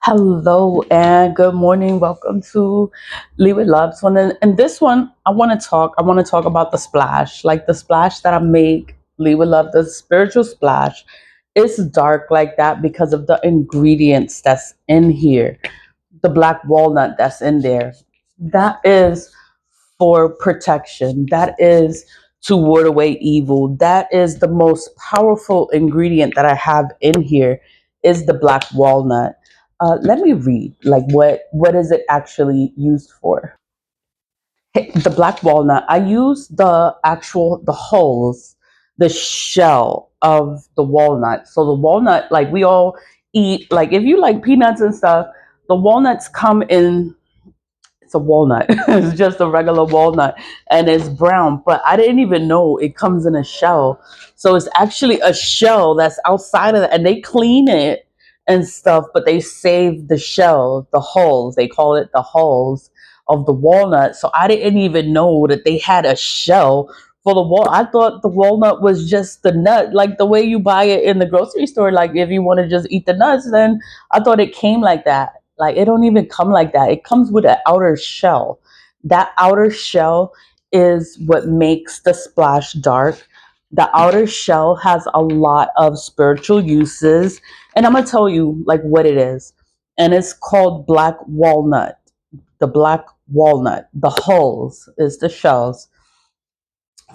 Hello and good morning. Welcome to Lee with Love. So in this one, I want to talk about the splash, like the splash that I make. Lee with Love, the spiritual splash. It's dark like that because of the ingredients that's in here. The black walnut that's in there. That is for protection. That is to ward away evil. That is the most powerful ingredient that I have in here is the black walnut. Let me read like what is it actually used for. The black walnut, I use the hulls, the shell of the walnut. So the walnut, like we all eat, like if you like peanuts and stuff, the walnuts come in, it's a walnut. It's just a regular walnut and it's brown, but I didn't even know it comes in a shell. So it's actually a shell that's outside of it and they clean it and stuff, but they save the shell, the hulls. They call it the hulls of the walnut. So I didn't even know that they had a shell for the wall. I thought the walnut was just the nut, like the way you buy it in the grocery store. Like if you want to just eat the nuts, then I thought it came like that. Like it don't even come like that. It comes with an outer shell. That outer shell is what makes the splash dark. The outer shell has a lot of spiritual uses, and I'm gonna tell you like what it is. And it's called black walnut. The black walnut. The hulls is the shells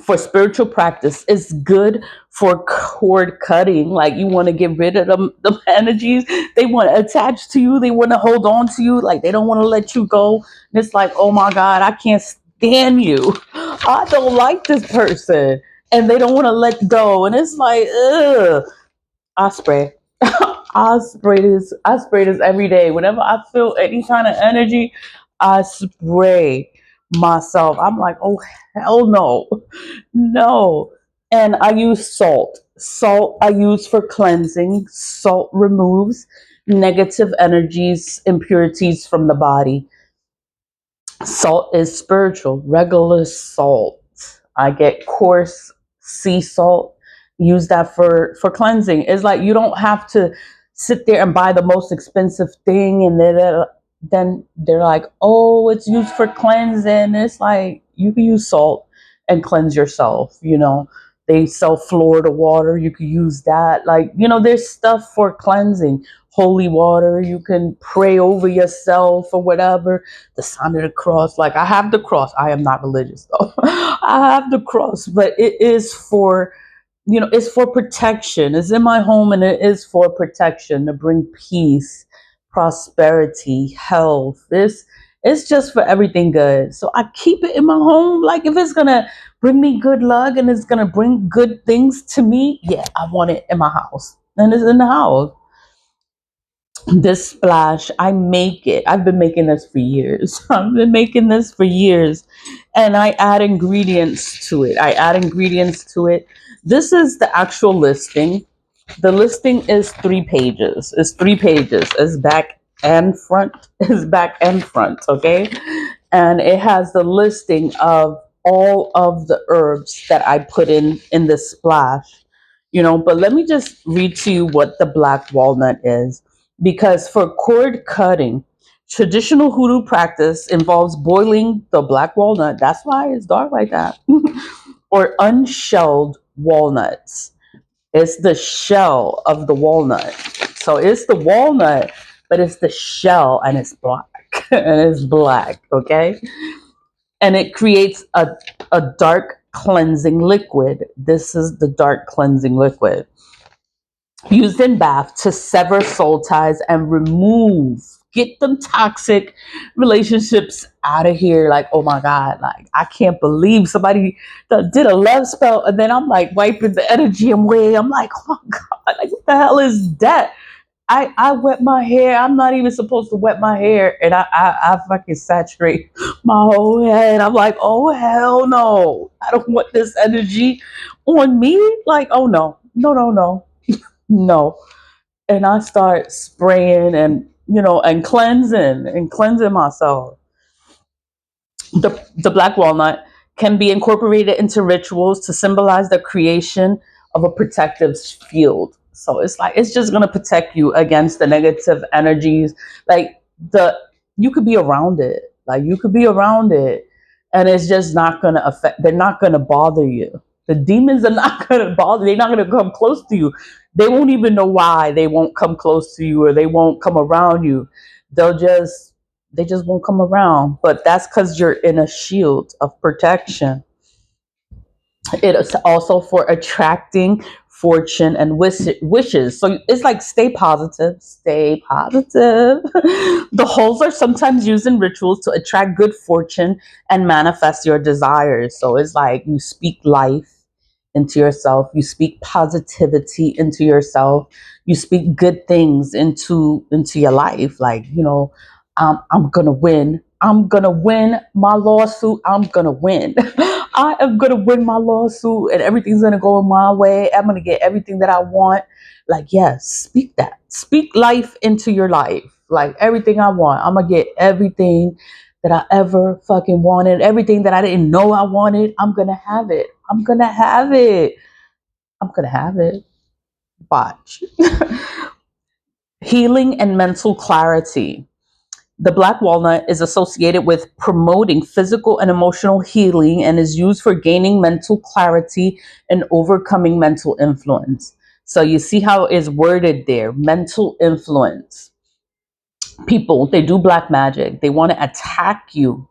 for spiritual practice. It's good for cord cutting. Like you want to get rid of them energies. They want to attach to you. They want to hold on to you. Like they don't want to let you go. And it's like, oh my God, I can't stand you. I don't like this person. And they don't want to let go. And it's like, ugh. I spray. I spray this every day. Whenever I feel any kind of energy, I spray myself. I'm like, oh hell no. No. And I use salt. Salt I use for cleansing. Salt removes negative energies, impurities from the body. Salt is spiritual. Regular salt. I get coarse sea salt. Use that for cleansing. It's like you don't have to sit there and buy the most expensive thing, and then they're like, oh, it's used for cleansing. It's like you can use salt and cleanse yourself. They sell Florida water. You can use that. Like there's stuff for cleansing. Holy water. You can pray over yourself or whatever, the sign of the cross. Like I have the cross. I am not religious though. I have the cross, but it is for, it's for protection. It's in my home and it is for protection to bring peace, prosperity, health. It's just for everything good. So I keep it in my home. Like if it's gonna bring me good luck and it's gonna bring good things to me, yeah, I want it in my house. And it's in the house. This splash, I make it. I've been making this for years. I've been making this for years. And I add ingredients to it. This is the actual listing. The listing is 3 pages. It's 3 pages. It's back and front. It's back and front. Okay. And it has the listing of all of the herbs that I put in this splash. But let me just read to you what the black walnut is. Because for cord cutting, traditional hoodoo practice involves boiling the black walnut. That's why it's dark like that. Or unshelled walnuts. It's the shell of the walnut. So it's the walnut, but it's the shell and it's black. And it's black, okay? And it creates a dark cleansing liquid. This is the dark cleansing liquid used in bath to sever soul ties and get them toxic relationships out of here. Like, oh my God, like I can't believe somebody did a love spell and then I'm like wiping the energy away. I'm like, oh my God, like what the hell is that? I wet my hair. I'm not even supposed to wet my hair, and I fucking saturate my whole head. I'm like, oh hell no! I don't want this energy on me. Like, oh no, no, no, no, no. And I start spraying and and cleansing myself. The black walnut can be incorporated into rituals to symbolize the creation of a protective field. So it's like, it's just gonna protect you against the negative energies. Like the you could be around it. Like you could be around it and it's just not gonna affect, they're not gonna bother you. The demons are not gonna bother, they're not gonna come close to you. They won't even know why they won't come close to you or they won't come around you. They'll just they just won't come around. But that's because you're in a shield of protection. It is also for attracting fortune and wishes. So it's like stay positive, stay positive. The holes are sometimes used in rituals to attract good fortune and manifest your desires. So it's like you speak life into yourself, you speak positivity into yourself, you speak good things into your life. Like, I'm gonna win. I'm gonna win my lawsuit. I'm gonna win. I am gonna win my lawsuit and everything's gonna go my way. I'm gonna get everything that I want. Like, yes, speak that. Speak life into your life. Like everything I want. I'm gonna get everything that I ever fucking wanted. Everything that I didn't know I wanted. I'm gonna have it. I'm gonna have it. I'm gonna have it. Watch. Healing and mental clarity. The black walnut is associated with promoting physical and emotional healing and is used for gaining mental clarity and overcoming mental influence. So you see how it's worded there, mental influence. People, they do black magic. They want to attack you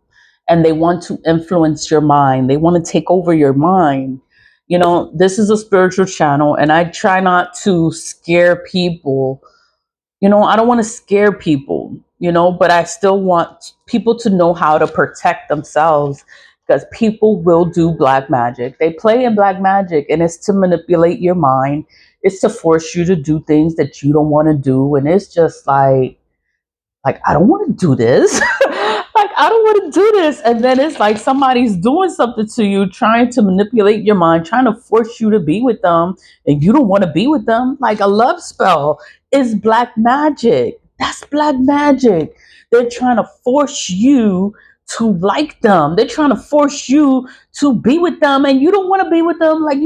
and they want to influence your mind. They want to take over your mind. This is a spiritual channel and I try not to scare people. I don't want to scare people, but I still want people to know how to protect themselves because people will do black magic. They play in black magic and it's to manipulate your mind. It's to force you to do things that you don't want to do. And it's just like I don't want to do this. Like I don't want to do this. And then it's like somebody's doing something to you, trying to manipulate your mind, trying to force you to be with them, and you don't want to be with them. Like a love spell is black magic. That's black magic. They're trying to force you to like them. They're trying to force you to be with them, and you don't want to be with them. Like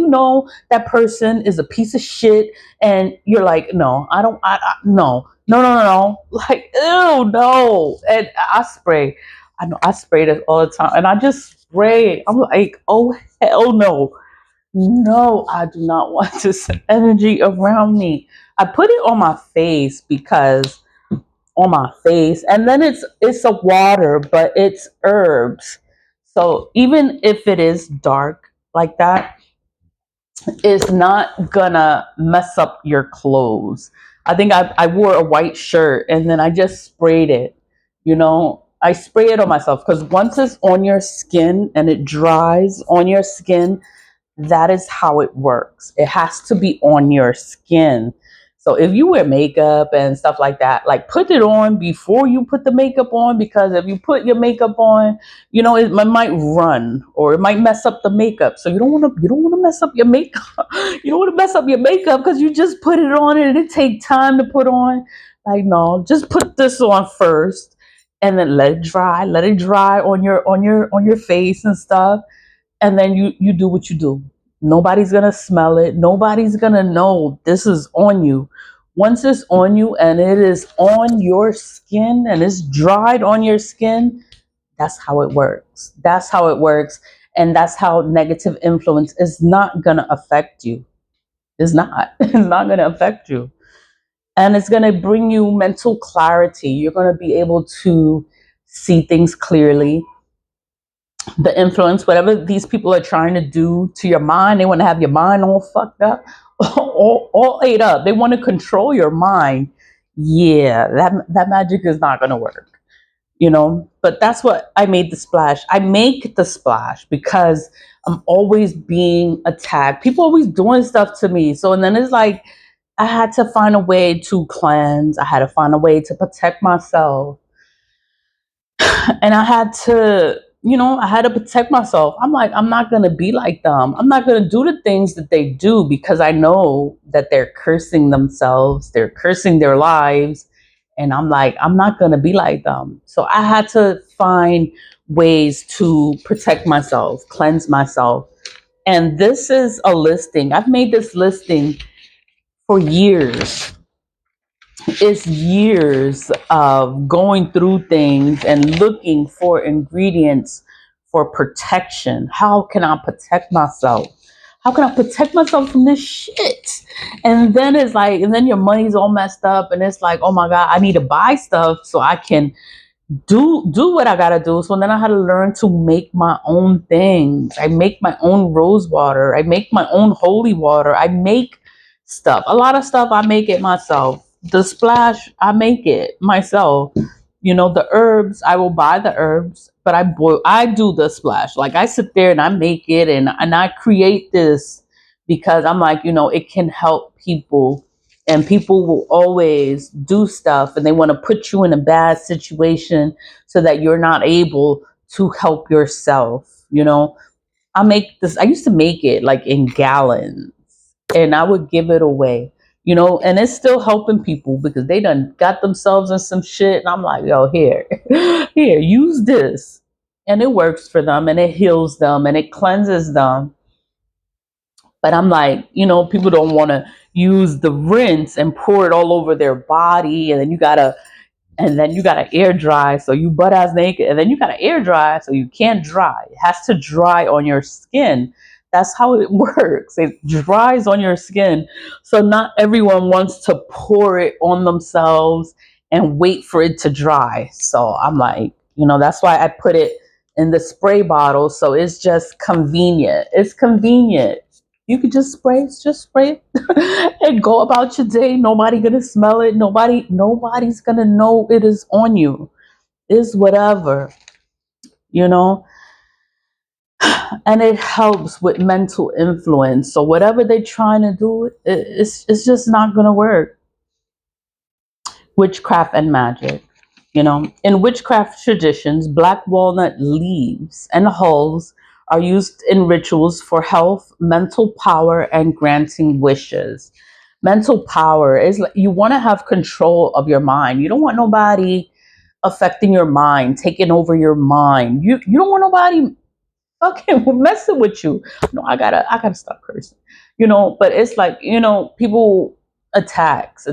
that person is a piece of shit, and you're like, no, I don't. No, no, no, no, no. Like, ew, no. And I spray. I know I spray this all the time. And I just spray. I'm like, oh, hell no. No, I do not want this energy around me. I put it on my face because on my face. And then it's a water, but it's herbs. So even if it is dark like that, is not gonna mess up your clothes. I think I wore a white shirt and then I just sprayed it. I spray it on myself because once it's on your skin and it dries on your skin, that is how it works. It has to be on your skin. So if you wear makeup and stuff like that, like put it on before you put the makeup on, because if you put your makeup on, it might run or it might mess up the makeup. So you don't want to mess up your makeup. You don't want to mess up your makeup because you just put it on and it take time to put on. Like no, just put this on first and then let it dry. Let it dry on your face and stuff, and then you do what you do. Nobody's gonna smell it. Nobody's gonna know this is on you. Once it's on you and it is on your skin and it's dried on your skin, that's how it works. That's how it works. And that's how negative influence is not gonna affect you. It's not. It's not gonna affect you. And it's gonna bring you mental clarity. You're gonna be able to see things clearly. The influence, whatever these people are trying to do to your mind, they want to have your mind all fucked up, all ate up. They want to control your mind. Yeah, that magic is not going to work. But that's what I made the splash. I make the splash because I'm always being attacked. People always doing stuff to me. So, and then it's like, I had to find a way to cleanse. I had to find a way to protect myself. And I had to protect myself. I'm like, I'm not going to be like them. I'm not going to do the things that they do because I know that they're cursing themselves. They're cursing their lives. And I'm like, I'm not going to be like them. So I had to find ways to protect myself, cleanse myself. And this is a listing. I've made this listing for years. It's years of going through things and looking for ingredients for protection. How can I protect myself? How can I protect myself from this shit? And then it's like, and then your money's all messed up, and it's like, oh my God, I need to buy stuff so I can do what I gotta do. So then I had to learn to make my own things. I make my own rose water. I make my own holy water. I make stuff. A lot of stuff I make it myself. The splash, I make it myself. You know, the herbs, I will buy the herbs, but I do the splash. Like I sit there and I make it, and I create this because I'm like, you know, it can help people, and people will always do stuff and they want to put you in a bad situation so that you're not able to help yourself. You know, I used to make it like in gallons, and I would give it away, you know, and it's still helping people because they done got themselves in some shit. And I'm like, yo, here, here, use this. And it works for them, and it heals them, and it cleanses them. But I'm like, you know, people don't want to use the rinse and pour it all over their body, and then you gotta air dry, so you butt ass naked, and then you gotta air dry, so you can't dry. It has to dry on your skin. That's how it works. It dries on your skin. So not everyone wants to pour it on themselves and wait for it to dry. So I'm like, you know, that's why I put it in the spray bottle. So it's just convenient. It's convenient. You could just spray it and go about your day. Nobody gonna smell it. Nobody's gonna know it is on you. It's whatever, you know. And it helps with mental influence. So whatever they're trying to do, it's just not gonna work. Witchcraft and magic. You know, in witchcraft traditions, black walnut leaves and hulls are used in rituals for health, mental power, and granting wishes. Mental power is like you want to have control of your mind. You don't want nobody affecting your mind, taking over your mind. You don't want nobody fucking messing with you. No, I gotta stop cursing. You know, but it's like, you know, people attacks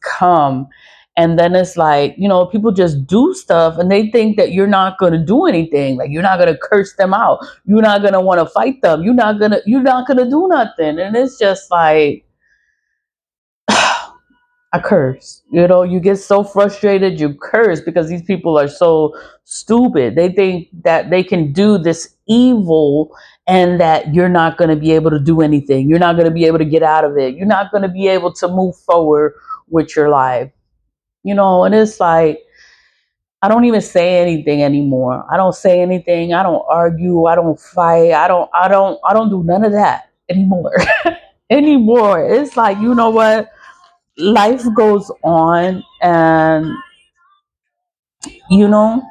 come, and then it's like, you know, people just do stuff and they think that you're not gonna do anything. Like you're not gonna curse them out. You're not gonna want to fight them. You're not gonna do nothing. And it's just like I curse. You know, you get so frustrated, you curse because these people are so stupid. They think that they can do this evil and that you're not going to be able to do anything. You're not going to be able to get out of it. You're not going to be able to move forward with your life. You know, and it's like, I don't even say anything anymore. I don't say anything. I don't argue. I don't fight. I don't do none of that anymore. Anymore. It's like, you know what? Life goes on, and you know,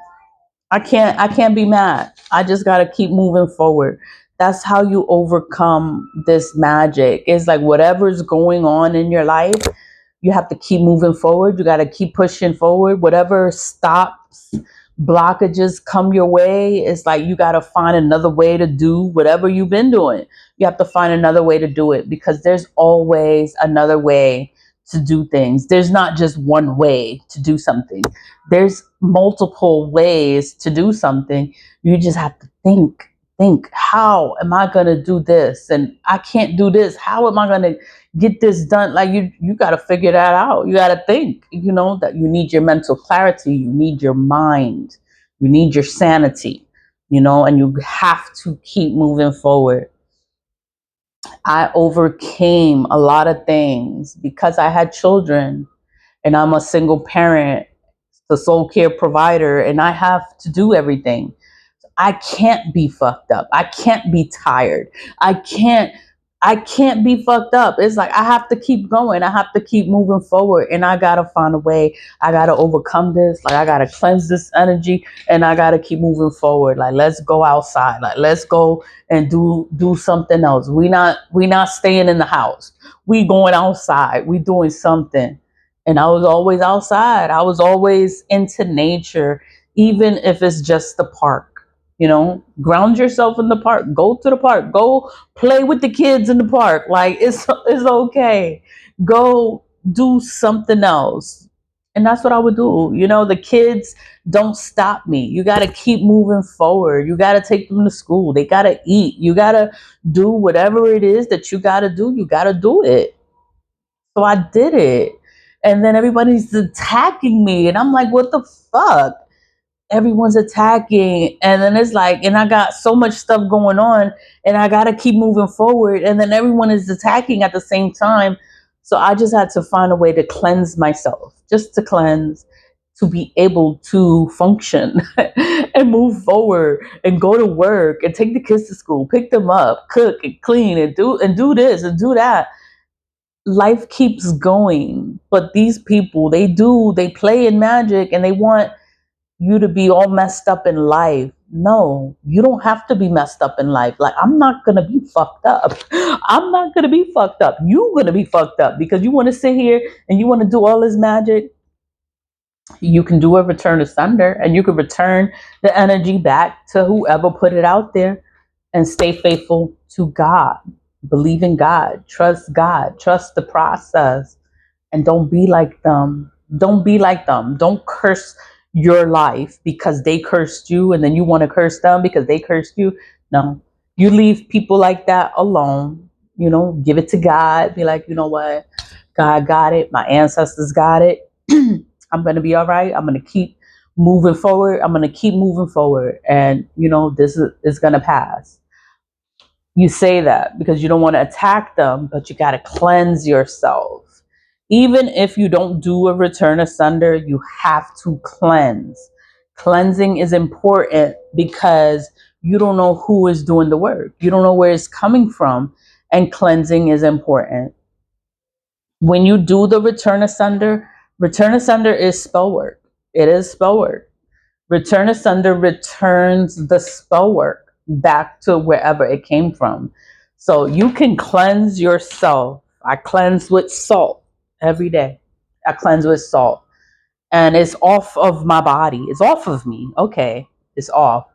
I can't be mad. I just got to keep moving forward. That's how you overcome this magic. It's like whatever's going on in your life, you have to keep moving forward. You got to keep pushing forward. Whatever stops, blockages come your way, it's like you got to find another way to do whatever you've been doing. You have to find another way to do it because there's always another way to do things. There's not just one way to do something. There's multiple ways to do something. You just have to think, how am I going to do this? And I can't do this. How am I going to get this done? Like you got to figure that out. You got to think, you know, that you need your mental clarity, you need your mind, you need your sanity, you know, and you have to keep moving forward. I overcame a lot of things because I had children, and I'm a single parent, the soul care provider, and I have to do everything. I can't be fucked up. I can't be tired. I can't I can't be fucked up. It's like I have to keep going. I have to keep moving forward, and I got to find a way. I got to overcome this. Like I got to cleanse this energy, and I got to keep moving forward. Like let's go outside. Like let's go and do something else. We not staying in the house. We going outside. We doing something. And I was always outside. I was always into nature, even if it's just the park. You know, ground yourself in the park. Go to the park. Go play with the kids in the park. Like it's okay. Go do something else. And that's what I would do. The kids don't stop me. You got to keep moving forward. You got to take them to school. They got to eat. You got to do whatever it is that you got to do. You got to do it. So I did it. And then everybody's attacking me. And I'm like, what the fuck? Everyone's attacking. And then it's like, and I got so much stuff going on and I got to keep moving forward. And then everyone is attacking at the same time. So I just had to find a way to cleanse myself, just to cleanse, to be able to function and move forward and go to work and take the kids to school, pick them up, cook and clean and do this and do that. Life keeps going, but these people, they play in magic and they want you to be all messed up in life. No, you don't have to be messed up in life. Like, I'm not gonna be fucked up. I'm not gonna be fucked up. You're gonna be fucked up because you want to sit here and you want to do all this magic. You can do a return asunder and you can return the energy back to whoever put it out there, and stay faithful to God. Believe in God, trust the process, and don't be like them. Don't be like them. Don't curse your life because they cursed you and then you want to curse them because they cursed you. No, you leave people like that alone. Give it to God. Be like, you know what? God got it. My ancestors got it. I'm going to be all right. I'm going to keep moving forward. I'm going to keep moving forward. And, this is going to pass. You say that because you don't want to attack them, but you got to cleanse yourself. Even if you don't do a return asunder, you have to cleanse. Cleansing is important because you don't know who is doing the work. You don't know where it's coming from. And cleansing is important. When you do the return asunder is spell work. It is spell work. Return asunder returns the spell work back to wherever it came from. So you can cleanse yourself. I cleanse with salt every day. I cleanse with salt. And it's off of my body. It's off of me. Okay, it's off.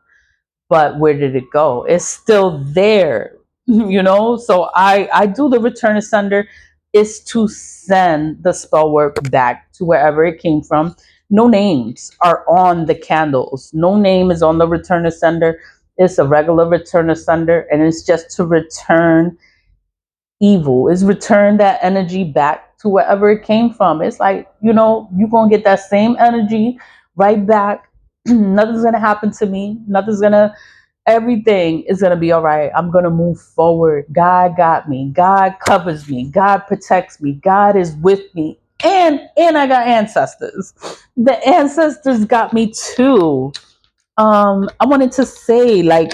But where did it go? It's still there, So I do the return asunder is to send the spell work back to wherever it came from. No names are on the candles. No name is on the return asunder. It's a regular return asunder, and it's just to return evil. Is return that energy back to wherever it came from. It's like, you're gonna get that same energy right back. Nothing's gonna happen to me. Everything is gonna be all right. I'm gonna move forward. God got me. God covers me. God protects me. God is with me. And I got ancestors. The ancestors got me too. I wanted to say, like,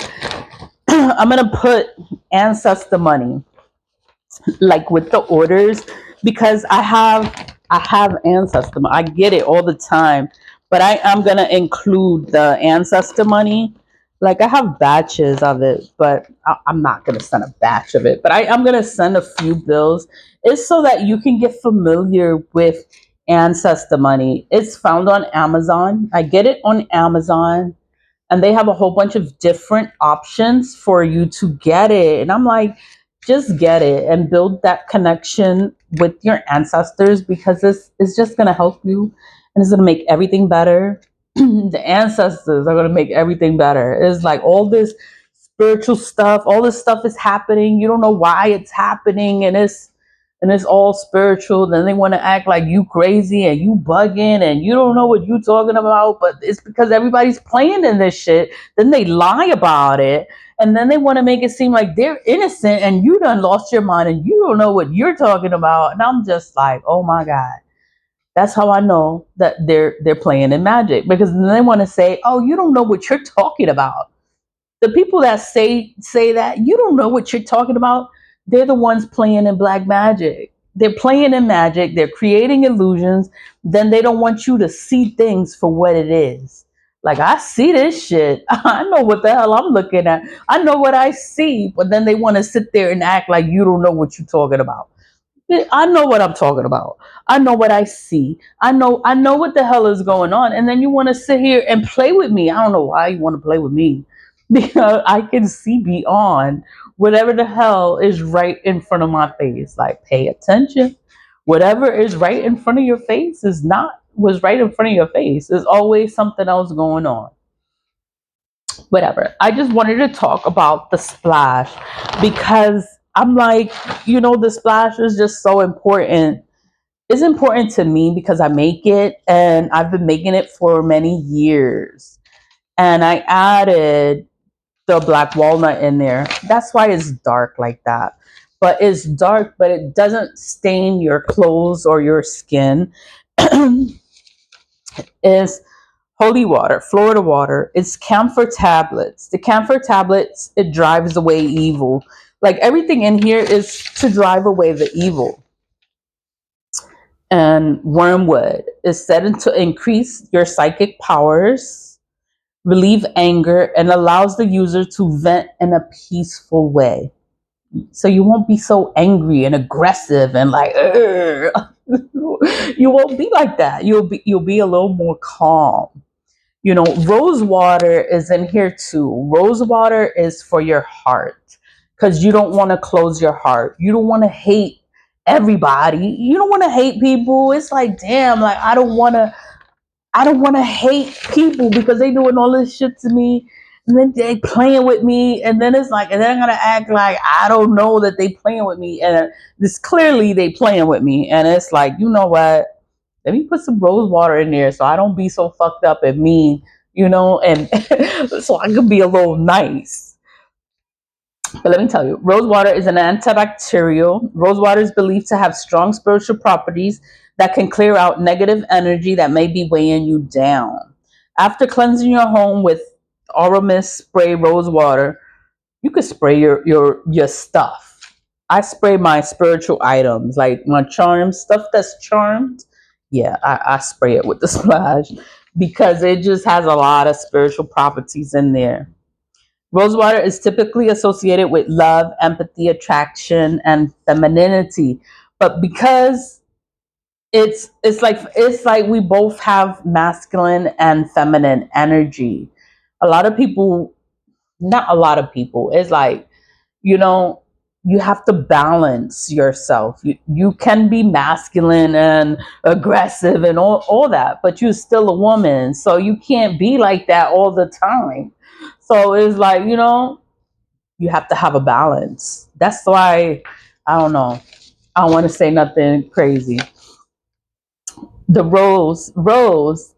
I'm gonna put ancestor money like with the orders, because I have ancestor. I get it all the time, but I am gonna include the ancestor money. Like, I have batches of it, but I'm not gonna send a batch of it. But I'm gonna send a few bills. It's so that you can get familiar with ancestor money. It's found on Amazon. I get it on Amazon, and they have a whole bunch of different options for you to get it. And I'm like, just get it and build that connection with your ancestors, because it's just going to help you and it's going to make everything better. The ancestors are going to make everything better. It's like all this spiritual stuff, all this stuff is happening. You don't know why it's happening, and it's all spiritual. Then they want to act like you crazy and you bugging and you don't know what you talking about, but it's because everybody's playing in this shit. Then they lie about it, and then they want to make it seem like they're innocent and you done lost your mind and you don't know what you're talking about. And I'm just like, oh my God. That's how I know that they're playing in magic, because then they want to say, oh, you don't know what you're talking about. The people that say that, you don't know what you're talking about, they're the ones playing in black magic. They're playing in magic, they're creating illusions. Then they don't want you to see things for what it is. Like, I see this shit. I know what the hell I'm looking at. I know what I see. But then they want to sit there and act like you don't know what you're talking about. I know what I'm talking about. I know what I see. I know what the hell is going on. And then you want to sit here and play with me. I don't know why you want to play with me. Because I can see beyond whatever the hell is right in front of my face. Like, pay attention. Whatever is right in front of your face is not was right in front of your face. There's always something else going on. Whatever. I just wanted to talk about the splash because I'm like, the splash is just so important. It's important to me because I make it and I've been making it for many years. And I added the black walnut in there. That's why it's dark like that. But it's dark, but it doesn't stain your clothes or your skin. Is holy water, Florida water. It's camphor tablets. The camphor tablets, it drives away evil. Like everything in here is to drive away the evil. And wormwood is said to increase your psychic powers, relieve anger, and allows the user to vent in a peaceful way. So you won't be so angry and aggressive and like, you won't be like that. You'll be a little more calm. Rose water is in here too. Rose water is for your heart because you don't want to close your heart. You don't want to hate everybody. You don't want to hate people. It's like, damn, like I don't want to hate people because they doing all this shit to me. And then they playing with me. And then it's like, and then I'm going to act like I don't know that they playing with me. And this clearly they playing with me. And it's like, you know what? Let me put some rose water in there so I don't be so fucked up and mean, and so I can be a little nice. But let me tell you, rose water is an antibacterial. Rose water is believed to have strong spiritual properties that can clear out negative energy that may be weighing you down. After cleansing your home with Aura Mist spray rose water, you could spray your stuff. I spray my spiritual items, like my charms, stuff that's charmed. Yeah, I spray it with the splash because it just has a lot of spiritual properties in there. Rosewater is typically associated with love, empathy, attraction, and femininity. But because it's like we both have masculine and feminine energy. A lot of people, not a lot of people, it's like, you know, you have to balance yourself. You can be masculine and aggressive and all that, but you're still a woman. So you can't be like that all the time. So it's like, you have to have a balance. That's why, I don't know. I don't want to say nothing crazy. The rose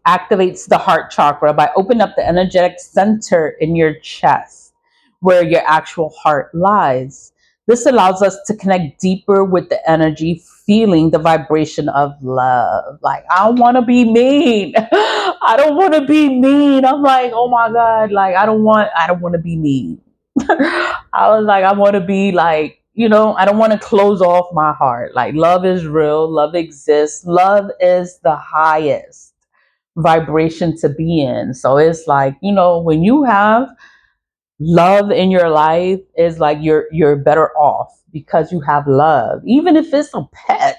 activates the heart chakra by opening up the energetic center in your chest where your actual heart lies. This allows us to connect deeper with the energy, feeling the vibration of love. Like, I want to be mean. I don't want to be mean. I'm like, oh my god, like I don't want to be mean. I was like, I want to be like, I don't want to close off my heart. Like, love is real, love exists, love is the highest vibration to be in. So it's like, when you have love in your life, is like you're better off because you have love. Even if it's a pet,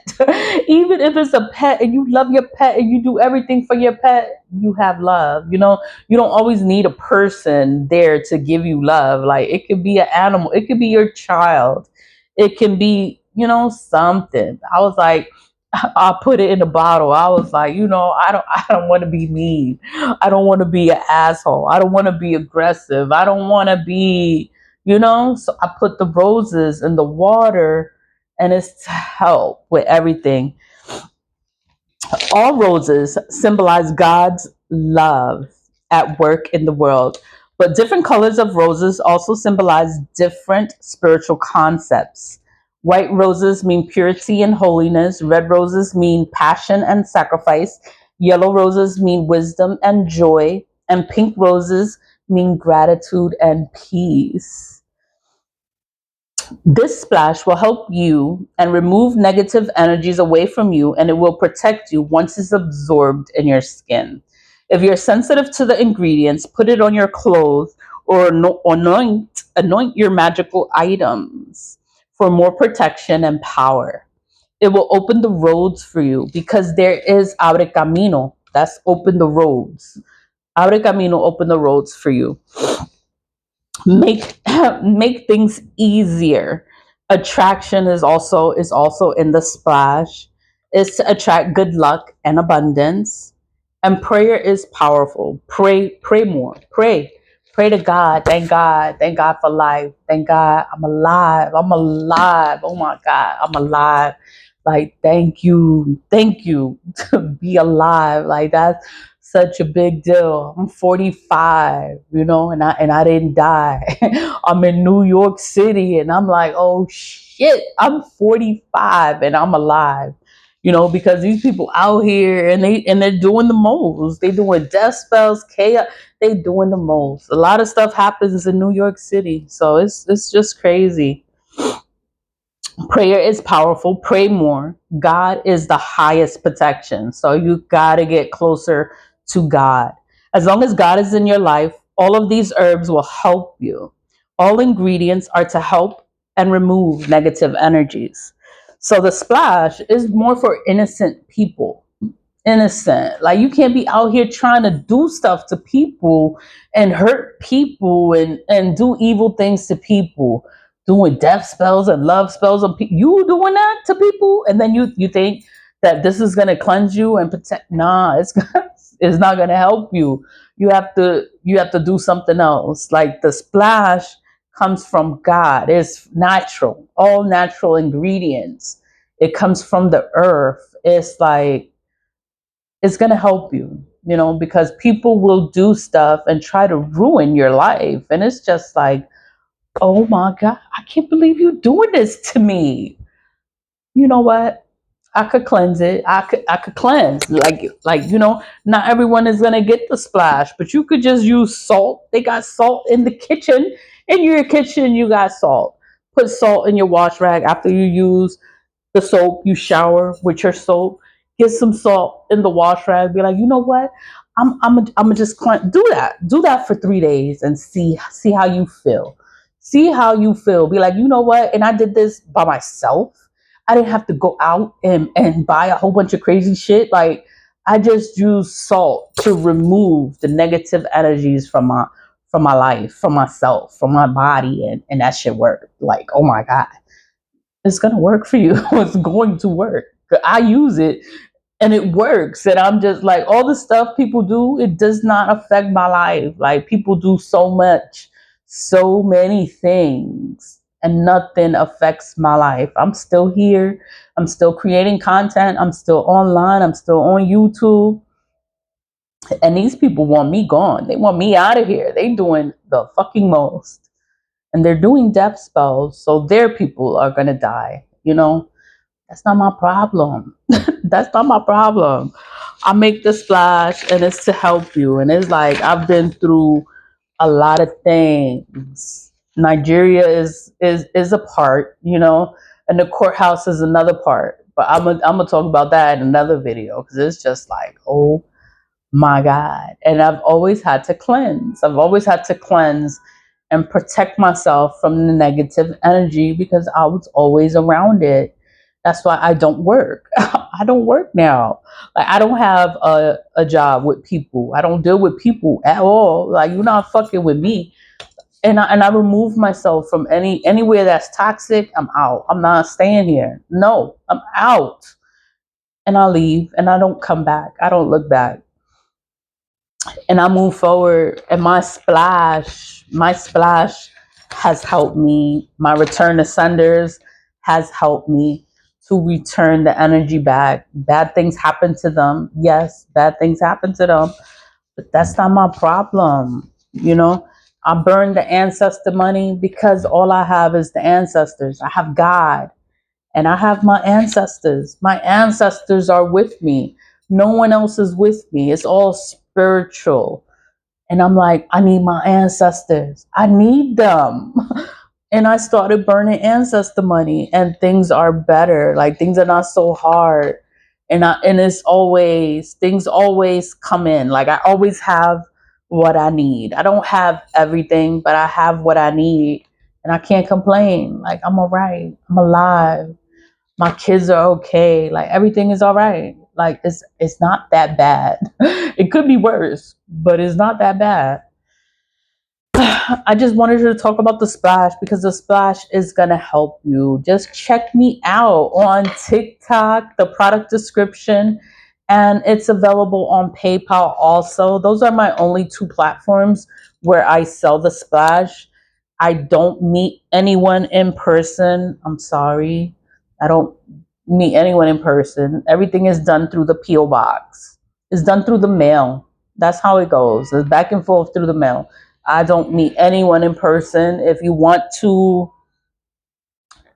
even if it's a pet and you love your pet and you do everything for your pet, you have love. You don't always need a person there to give you love. Like, it could be an animal, it could be your child, it can be, something. I was like, I put it in a bottle. I was like, I don't want to be mean. I don't want to be an asshole. I don't want to be aggressive. I don't want to be, So I put the roses in the water, and it's to help with everything. All roses symbolize God's love at work in the world, but different colors of roses also symbolize different spiritual concepts. White roses mean purity and holiness, red roses mean passion and sacrifice, yellow roses mean wisdom and joy, and pink roses mean gratitude and peace. This splash will help you and remove negative energies away from you, and it will protect you once it's absorbed in your skin. If you're sensitive to the ingredients, put it on your clothes or anoint your magical items for more protection and power. It will open the roads for you because there is Abre Camino. That's open the roads. Abre Camino, open the roads for you. make make things easier. Attraction is also in the splash. is to attract good luck and abundance. And prayer is powerful. Pray more. Pray to God. Thank God. Thank God for life. Thank God I'm alive. I'm alive. Oh my God, I'm alive. Like, thank you. Thank you to be alive. Like, that's such a big deal. I'm 45, and I didn't die. I'm in New York City and I'm like, oh shit, I'm 45 and I'm alive. Because these people out here and they're doing the most. They doing death spells, chaos. They doing the most. A lot of stuff happens in New York City, so it's just crazy. Prayer is powerful. Pray more. God is the highest protection, so you gotta get closer to God. As long as God is in your life, all of these herbs will help you. All ingredients are to help and remove negative energies. So the splash is more for innocent people. Innocent. Like, you can't be out here trying to do stuff to people and hurt people and do evil things to people, doing death spells and love spells on people. You doing that to people, and then you think that this is gonna cleanse you and protect. Nah, it's not gonna help you. You have to do something else. Like, the splash comes from God. It's natural, all natural ingredients. It comes from the earth. It's like, it's going to help you, because people will do stuff and try to ruin your life. And it's just like, oh my God, I can't believe you doing this to me. You know what? I could cleanse it. I could cleanse. Not everyone is gonna get the splash, but you could just use salt. They got salt in the kitchen. In your kitchen, you got salt. Put salt in your wash rag after you use the soap. You shower with your soap. Get some salt in the wash rag. Be like, you know what? I'm just do that for 3 days and see how you feel. See how you feel. Be like, you know what? And I did this by myself. I didn't have to go out and buy a whole bunch of crazy shit. Like, I just use salt to remove the negative energies from my life, from myself, from my body, and that shit worked. Like, oh my God, it's gonna work for you. It's going to work. I use it and it works. And I'm just like, all the stuff people do, it does not affect my life. Like, people do so much, so many things, and nothing affects my life. I'm still here. I'm still creating content. I'm still online. I'm still on YouTube. And these people want me gone. They want me out of here. They doing the fucking most. And they're doing death spells, so their people are gonna die. That's not my problem. That's not my problem. I make the splash, and it's to help you. And it's like, I've been through a lot of things. Nigeria is a part, and the courthouse is another part. But I'm gonna talk about that in another video, because it's just like, oh my God. And I've always had to cleanse. I've always had to cleanse and protect myself from the negative energy, because I was always around it. That's why I don't work. I don't work now. Like, I don't have a job with people. I don't deal with people at all. Like, you're not fucking with me. And I remove myself from anywhere that's toxic. I'm out. I'm not staying here. No, I'm out. And I leave and I don't come back. I don't look back. And I move forward, and my splash has helped me. My return to senders has helped me to return the energy back. Bad things happen to them. Yes, bad things happen to them, but that's not my problem. I burn the ancestor money because all I have is the ancestors. I have God and I have my ancestors. My ancestors are with me. No one else is with me. It's all spiritual. And I'm like, I need my ancestors. I need them. And I started burning ancestor money, and things are better. Like, things are not so hard. And it's always, things always come in. Like, I always have what I need. I don't have everything, but I have what I need. And I can't complain. Like, I'm all right. I'm alive. My kids are okay. Like, everything is all right. Like, it's not that bad. It could be worse, but it's not that bad. I just wanted to talk about the splash because the splash is gonna help you. Just check me out on TikTok, the product description, and it's available on PayPal also. Those are my only two platforms where I sell the splash. I don't meet anyone in person. I'm sorry. I don't meet anyone in person. Everything is done through the PO box. It's done through the mail. That's how it goes. It's back and forth through the mail. I don't meet anyone in person. If you want to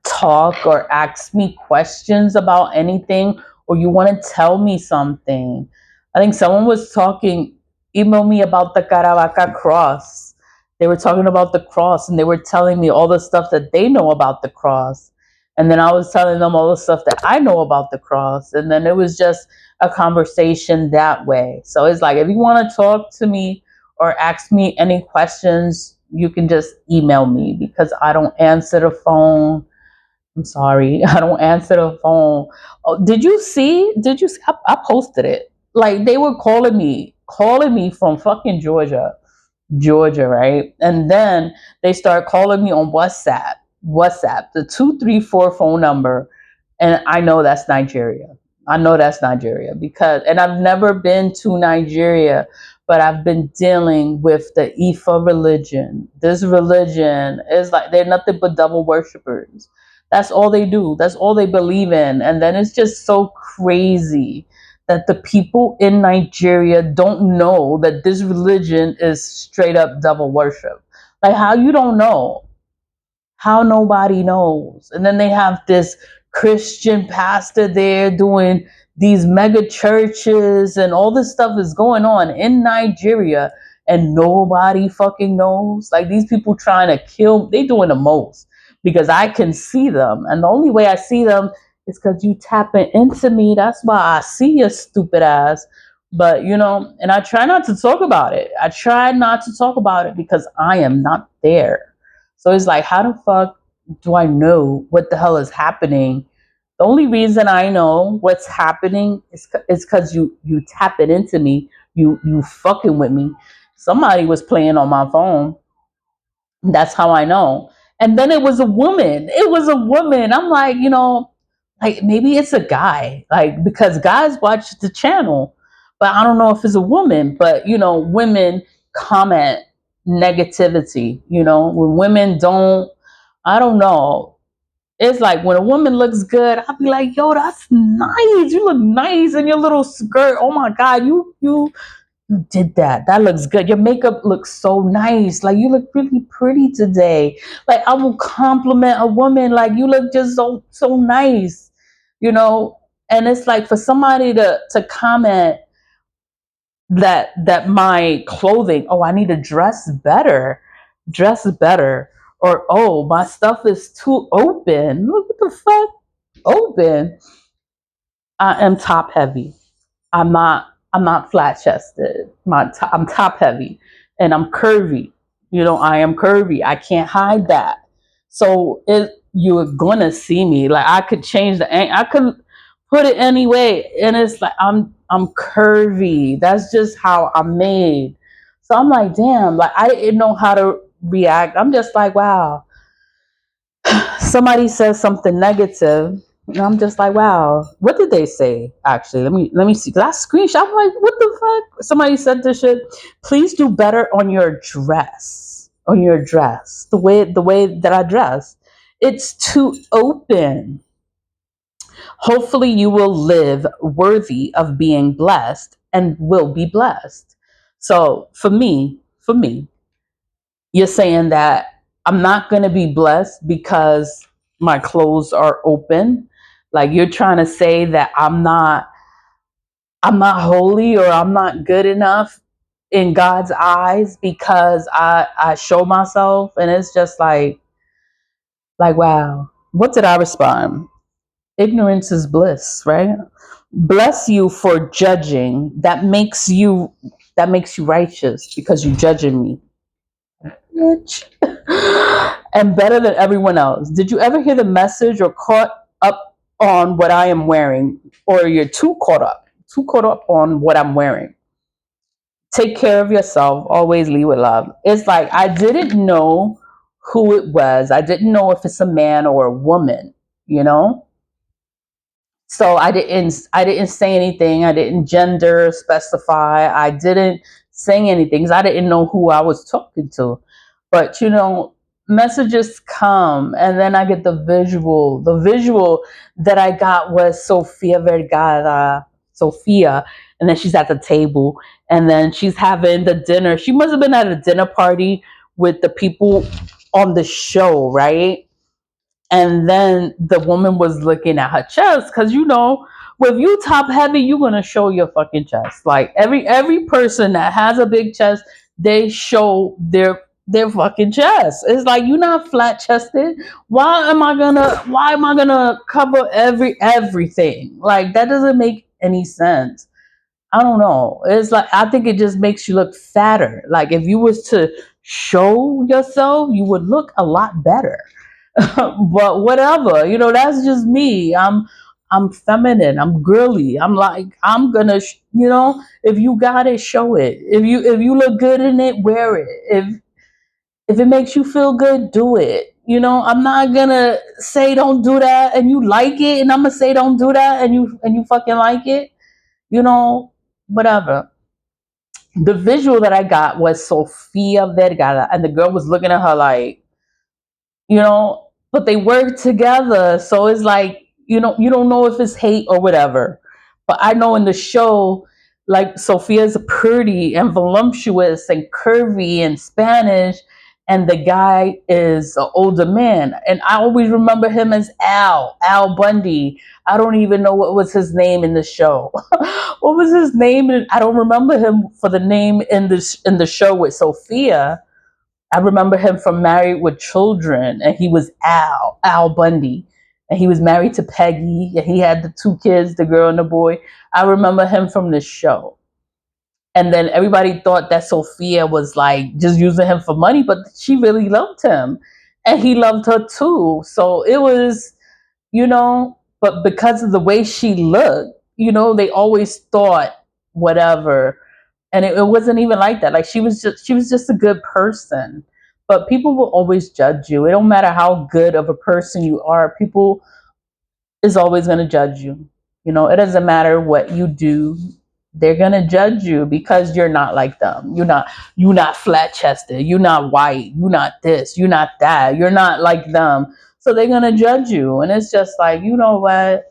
talk or ask me questions about anything, or you want to tell me something, I think someone was talking, email me about the Caravaca cross. They were talking about the cross and they were telling me all the stuff that they know about the cross. And then I was telling them all the stuff that I know about the cross. And then it was just a conversation that way. So it's like, if you want to talk to me or ask me any questions, you can just email me because I don't answer the phone. I'm sorry, I don't answer the phone. Oh, did you see? Did you see? I posted it. Like they were calling me from fucking Georgia, right? And then they start calling me on WhatsApp, the 234 phone number, and I know that's Nigeria. I know that's Nigeria because, and I've never been to Nigeria, but I've been dealing with the Ifa religion. This religion is like they're nothing but devil worshippers. That's all they do. That's all they believe in, and then it's just so crazy that the people in Nigeria don't know that this religion is straight up devil worship. Like, how you don't know? How nobody knows? And then they have this Christian pastor there doing these mega churches and all this stuff is going on in Nigeria and nobody fucking knows. Like these people trying to kill, they doing the most because I can see them. And the only way I see them is because you tapping into me. That's why I see your stupid ass. But you know, and I try not to talk about it. I try not to talk about it because I am not there. So it's like, how the fuck do I know what the hell is happening? The only reason I know what's happening is because you tap it into me. You fucking with me. Somebody was playing on my phone. That's how I know. And then it was a woman. It was a woman. I'm like, you know, like maybe it's a guy, like because guys watch the channel, but I don't know if it's a woman. But you know, women comment negativity. You know, when women don't, I don't know. It's like when a woman looks good, I'll be like, "Yo, that's nice. You look nice in your little skirt. Oh my god, you did that. That looks good. Your makeup looks so nice. Like you look really pretty today." Like I will compliment a woman, like you look just so nice, you know. And it's like for somebody to comment that my clothing, oh, I need to dress better, or oh, my stuff is too open. Look what the fuck open. I am top heavy. I'm not flat chested. I'm top heavy and I'm curvy. You know, I am curvy. I can't hide that. So it you're gonna see me. Like I could change the angle. I could put it any way. And it's like I'm curvy. That's just how I'm made. So I'm like, damn, like I didn't know how to react. I'm just like, wow, somebody says something negative, and I'm just like, wow, what did they say? Actually, let me see. Cause I screenshot. I'm like, what the fuck? Somebody said this shit. Please do better on your dress. On your dress, the way that I dress, it's too open. Hopefully, you will live worthy of being blessed and will be blessed. So for me, you're saying that I'm not going to be blessed because my clothes are open. Like you're trying to say that I'm not holy or I'm not good enough in God's eyes because I show myself. And it's just like wow. What did I respond? Ignorance is bliss, right? Bless you for judging. That makes you righteous because you're judging me. Bitch. And better than everyone else. Did you ever hear the message or caught up on what I am wearing? Or you're too caught up on what I'm wearing? Take care of yourself. Always lead with love. It's like I didn't know who it was. I didn't know if it's a man or a woman, you know? So I didn't say anything. I didn't gender specify. I didn't say anything because I didn't know who I was talking to. But messages come, and then I get the visual. The visual that I got was Sofia Vergara, Sophia, and then she's at the table, and then she's having the dinner. She must have been at a dinner party with the people on the show, right? And then the woman was looking at her chest because with you top heavy, you're gonna show your fucking chest. Like every person that has a big chest, they show their fucking chest. It's like you're not flat chested. Why am I gonna cover everything? Like that doesn't make any sense. I don't know. It's like I think it just makes you look fatter. Like if you was to show yourself, you would look a lot better. But whatever, that's just me. I'm feminine. I'm girly. I'm like if you got it, show it. If you look good in it, wear it. If it makes you feel good, do it. I'm not gonna say don't do that and you like it, and I'm gonna say don't do that and you fucking like it. You know, Whatever. The visual that I got was Sofia Vergara, and the girl was looking at her like, but they work together. So it's like, you don't know if it's hate or whatever. But I know in the show, like Sophia's pretty and voluptuous and curvy and Spanish, and the guy is an older man. And I always remember him as Al Bundy. I don't even know what was his name in the show. What was his name? I don't remember him for the name in the show with Sophia. I remember him from Married with Children, and he was Al Bundy. And he was married to Peggy, and he had the two kids, the girl and the boy. I remember him from the show. And then everybody thought that Sophia was like just using him for money, but she really loved him. And he loved her too. So it was, but because of the way she looked, they always thought whatever, and it wasn't even like that. Like she was just a good person, but people will always judge you. It don't matter how good of a person you are, people is always going to judge you. It doesn't matter what you do, they're going to judge you because you're not like them. You're not flat chested, you're not white, you're not this, you're not that, you're not like them. So they're going to judge you, and it's just like, you know what?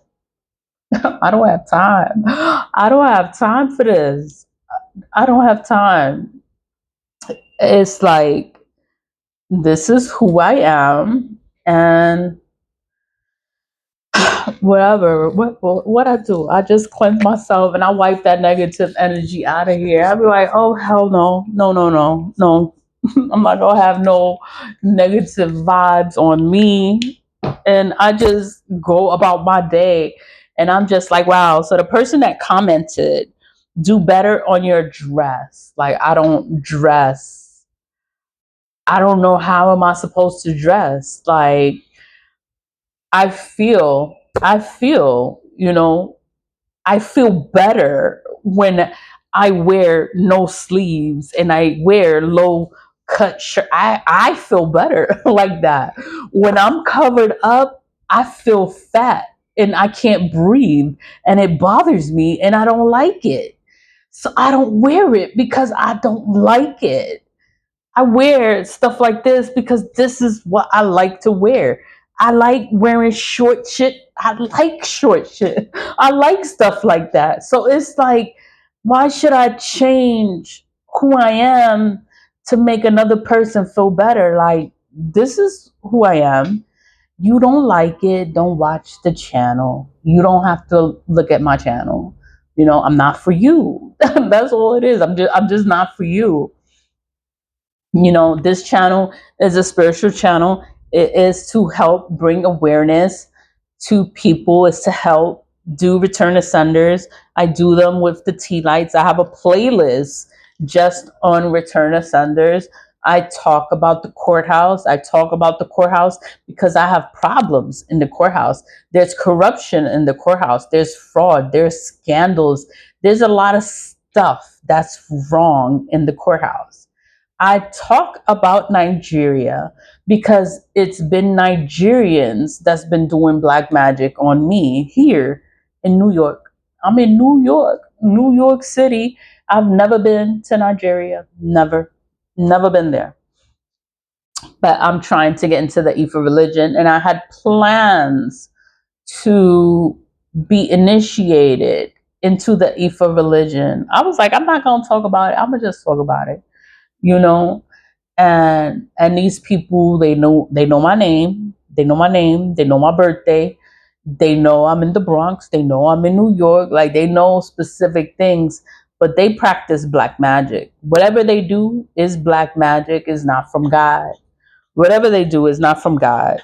I don't have time. I don't have time for this. I don't have time. It's like, this is who I am, and whatever. What I do, I just cleanse myself and I wipe that negative energy out of here. I'll be like, oh hell no, no, no, no, no. I'm not gonna have no negative vibes on me, and I just go about my day. And I'm just like, wow. So the person that commented, do better on your dress. Like, I don't dress. I don't know how am I supposed to dress. Like, I feel, I feel better when I wear no sleeves and I wear low cut shirt. I feel better like that. When I'm covered up, I feel fat and I can't breathe, and it bothers me and I don't like it. So I don't wear it because I don't like it. I wear stuff like this because this is what I like to wear. I like wearing short shit. I like short shit. I like stuff like that. So it's like, why should I change who I am to make another person feel better? Like, this is who I am. You don't like it, don't watch the channel. You don't have to look at my channel. I'm not for you. That's all it is. I'm just not for you. This channel is a spiritual channel. It is to help bring awareness to people. It's to help do return to senders. I do them with the tea lights. I have a playlist just on return to senders. I talk about the courthouse. I talk about the courthouse because I have problems in the courthouse. There's corruption in the courthouse. There's fraud. There's scandals. There's a lot of stuff that's wrong in the courthouse. I talk about Nigeria because it's been Nigerians that's been doing black magic on me here in New York. I'm in New York City. I've never been to Nigeria. Never been there. But I'm trying to get into the Ifa religion, and I had plans to be initiated into the Ifa religion. I was like, I'm not gonna talk about it. I'm gonna just talk about it, you know. And these people, they know my name. They know my name. They know my birthday. They know I'm in the Bronx. They know I'm in New York. Like they know specific things, but they practice black magic. Whatever they do is black magic. Is not from God. Whatever they do is not from God.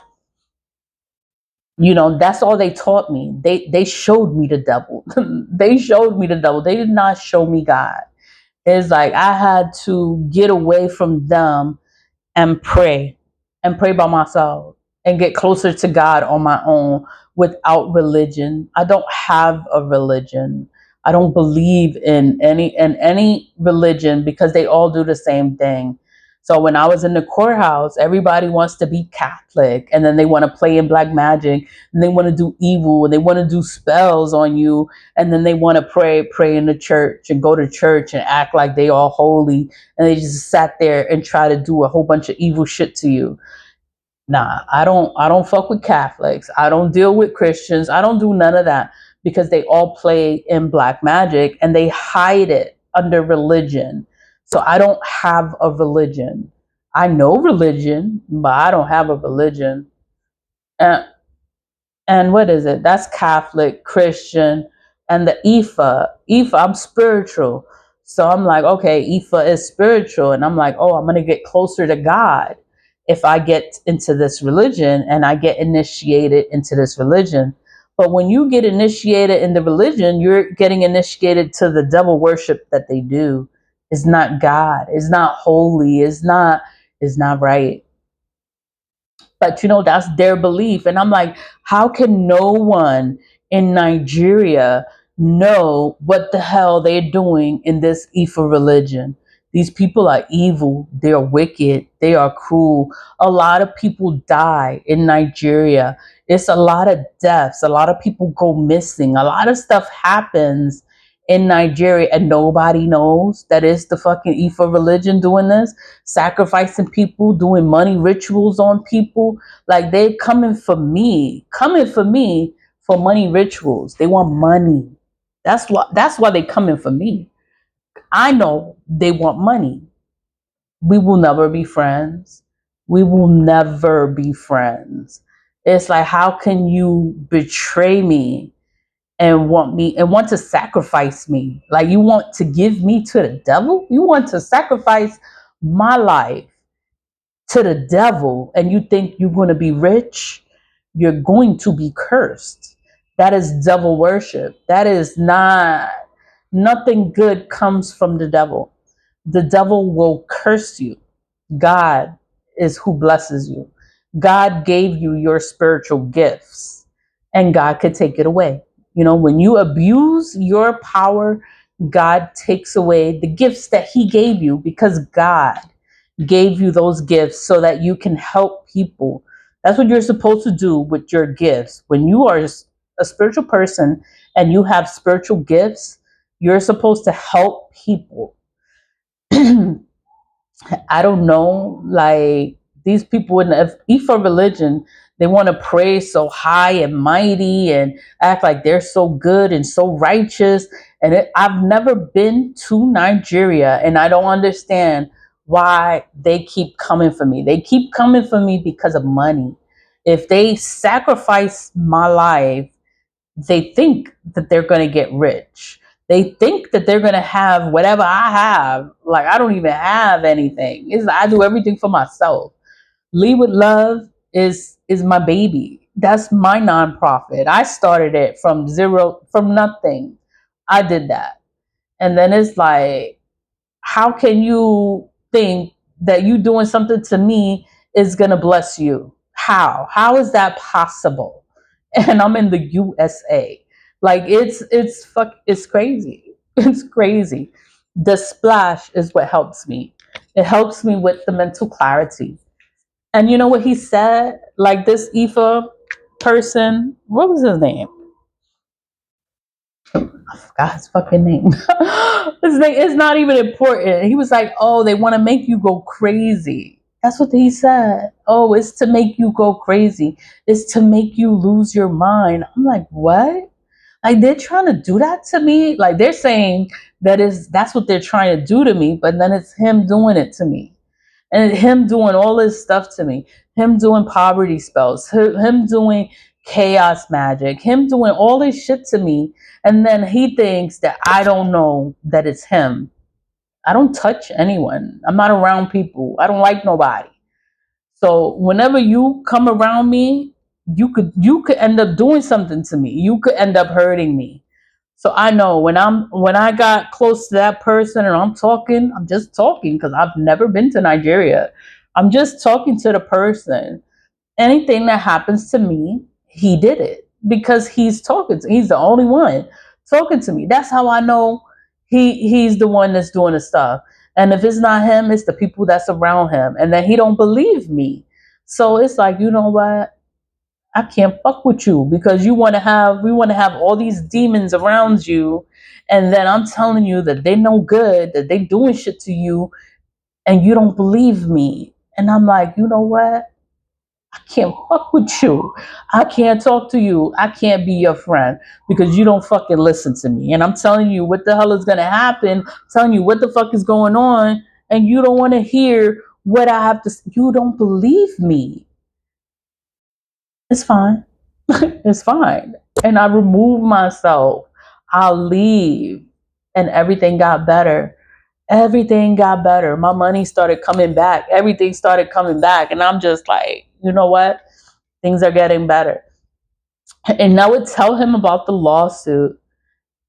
That's all they taught me. They showed me the devil. They showed me the devil. They did not show me God. It's like I had to get away from them and pray by myself and get closer to God on my own without religion. I don't have a religion. I don't believe in any religion because they all do the same thing. So when I was in the courthouse, everybody wants to be Catholic and then they want to play in black magic and they want to do evil and they want to do spells on you and then they want to pray in the church and go to church and act like they all holy and they just sat there and try to do a whole bunch of evil shit to you. Nah, I don't fuck with Catholics. I don't deal with Christians. I don't do none of that because they all play in black magic and they hide it under religion. So I don't have a religion. I know religion, but I don't have a religion. And and what is it? That's Catholic, Christian, and the Ifa. Ifa, I'm spiritual. So I'm like, okay, Ifa is spiritual. And I'm like, oh, I'm going to get closer to God if I get into this religion and I get initiated into this religion. But when you get initiated in the religion, you're getting initiated to the devil worship that they do. It's not God. It's not holy. It's not right. But that's their belief. And I'm like, how can no one in Nigeria know what the hell they're doing in this Ifa religion? These people are evil, they're wicked, they are cruel. A lot of people die in Nigeria. It's a lot of deaths, a lot of people go missing, a lot of stuff happens in Nigeria and nobody knows that it's the fucking Ifa religion doing this, sacrificing people, doing money rituals on people. Like they coming for me for money rituals. They want money. That's why they coming for me. I know they want money. We will never be friends. We will never be friends. It's like how can you betray me and want to sacrifice me? Like you want to give me to the devil? You want to sacrifice my life to the devil and you think you're going to be rich? You're going to be cursed. That is devil worship. That is not, nothing good comes from the devil. The devil will curse you. God is who blesses you. God gave you your spiritual gifts and God could take it away. When you abuse your power, God takes away the gifts that he gave you because God gave you those gifts so that you can help people. That's what you're supposed to do with your gifts. When you are a spiritual person and you have spiritual gifts, you're supposed to help people. I don't know, like these people in the Ifa religion, they want to pray so high and mighty and act like they're so good and so righteous. And I've never been to Nigeria, and I don't understand why they keep coming for me. They keep coming for me because of money. If they sacrifice my life, they think that they're going to get rich. They think that they're going to have whatever I have. Like I don't even have anything. I do everything for myself. Lead with Love is my baby. That's my nonprofit. I started it from zero, from nothing. I did that. And then it's like, how can you think that you doing something to me is going to bless you? How is that possible? And I'm in the USA. Like it's crazy. It's crazy. The splash is what helps me. It helps me with the mental clarity. And you know what he said? Like this Ifa person, what was his name? I forgot his fucking name. His name is not even important. He was like, "Oh, they want to make you go crazy." That's what he said. Oh, it's to make you go crazy. It's to make you lose your mind. I'm like, what? Like they're trying to do that to me. Like they're saying that's what they're trying to do to me, but then it's him doing it to me. And him doing all this stuff to me, him doing poverty spells, him doing chaos magic, him doing all this shit to me, and then he thinks that I don't know that it's him. I don't touch anyone. I'm not around people. I don't like nobody. So whenever you come around me, you could end up doing something to me. You could end up hurting me. So I know when I got close to that person and I'm just talking because I've never been to Nigeria. I'm just talking to the person. Anything that happens to me, he did it because he's the only one talking to me. That's how I know he's the one that's doing the stuff. And if it's not him, it's the people that's around him. And then he don't believe me. So it's like, you know what? I can't fuck with you because we want to have all these demons around you, and then I'm telling you that they no good, that they doing shit to you, and you don't believe me. And I'm like, you know what? I can't fuck with you. I can't talk to you. I can't be your friend because you don't fucking listen to me. And I'm telling you what the hell is gonna happen, I'm telling you what the fuck is going on, and you don't want to hear what I have to. You don't believe me. It's fine. It's fine. And I remove myself. I'll leave. And everything got better. Everything got better. My money started coming back. Everything started coming back. And I'm just like, you know what? Things are getting better. And I would tell him about the lawsuit.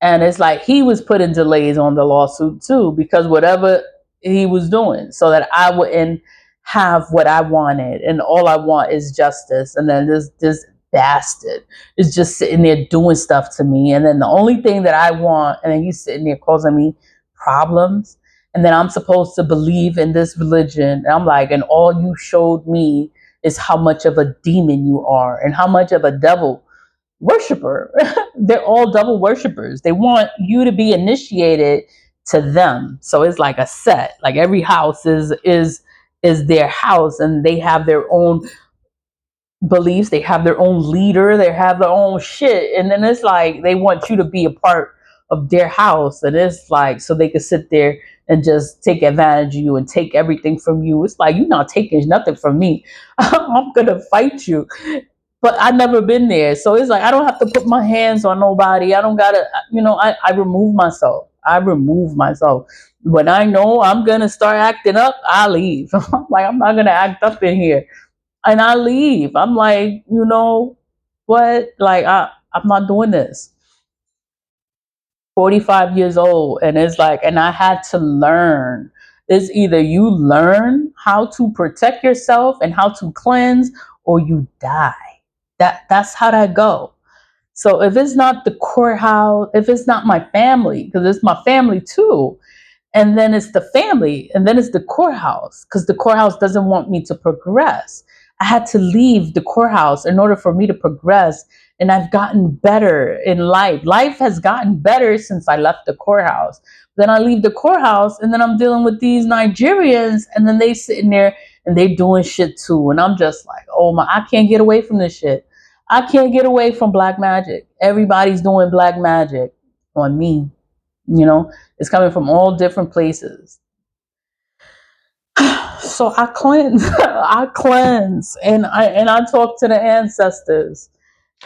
And it's like he was putting delays on the lawsuit too, because whatever he was doing, so that I wouldn't have what I wanted. And all I want is justice. And then this bastard is just sitting there doing stuff to me. And then the only thing that I want, and then he's sitting there causing me problems. And then I'm supposed to believe in this religion. And I'm like, and all you showed me is how much of a demon you are and how much of a devil worshiper. They're all double worshipers. They want you to be initiated to them. So it's like a set. Like every house is their house, and they have their own beliefs. They have their own leader. They have their own shit. And then it's like they want you to be a part of their house. And it's like so they can sit there and just take advantage of you and take everything from you. It's like you're not taking nothing from me. I'm gonna fight you, but I never been there. So it's like I don't have to put my hands on nobody. I don't gotta, I remove myself. I remove myself. When I know I'm gonna start acting up, I leave. I'm like, I'm not gonna act up in here. And I leave. I'm like, you know what? Like I'm not doing this. 45 years old. And it's like, and I had to learn. It's either you learn how to protect yourself and how to cleanse, or you die. That's how that go. So if it's not the courthouse, if it's not my family, because it's my family too, and then it's the family, and then it's the courthouse, because the courthouse doesn't want me to progress. I had to leave the courthouse in order for me to progress, and I've gotten better in life. Life has gotten better since I left the courthouse. Then I leave the courthouse, and then I'm dealing with these Nigerians, and then they sitting there and they doing shit too, and I'm just like, oh my, I can't get away from this shit. I can't get away from black magic. Everybody's doing black magic on me. It's coming from all different places. So I cleanse. I cleanse, and I talk to the ancestors.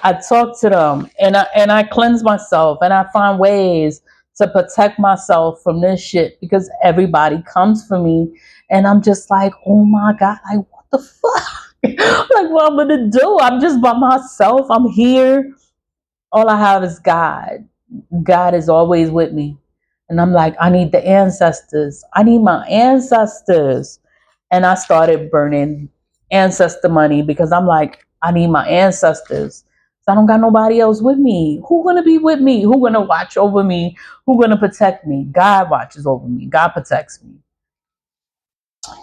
I talk to them, and I cleanse myself, and I find ways to protect myself from this shit because everybody comes for me, and I'm just like, oh my god, like what the fuck? Like what I'm gonna do? I'm just by myself. I'm here. All I have is God. God is always with me. And I'm like, I need the ancestors. I need my ancestors. And I started burning ancestor money because I'm like, I need my ancestors. I don't got nobody else with me. Who gonna be with me? Who gonna watch over me? Who gonna protect me? God watches over me. God protects me.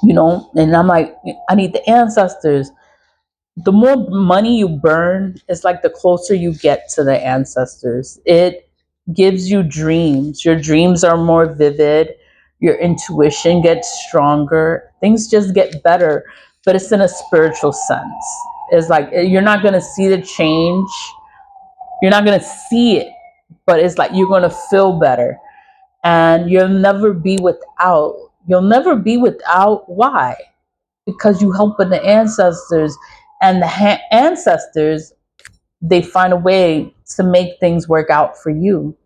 And I'm like, I need the ancestors. The more money you burn, it's like the closer you get to the ancestors. It gives you dreams. Your dreams are more vivid. Your intuition gets stronger. Things just get better, but it's in a spiritual sense. It's like you're not going to see the change. You're not going to see it, but it's like you're going to feel better. And you'll never be without. You'll never be without. Why? Because you help with the ancestors, and the ancestors, they find a way to make things work out for you.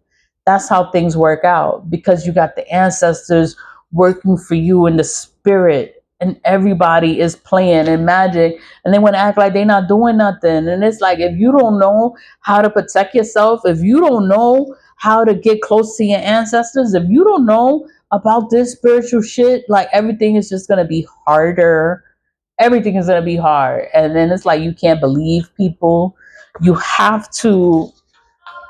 That's how things work out, because you got the ancestors working for you in the spirit, and everybody is playing in magic, and they want to act like they're not doing nothing. And it's like, if you don't know how to protect yourself, if you don't know how to get close to your ancestors, if you don't know about this spiritual shit, like, everything is just going to be harder. Everything is going to be hard. And then it's like you can't believe people. You have to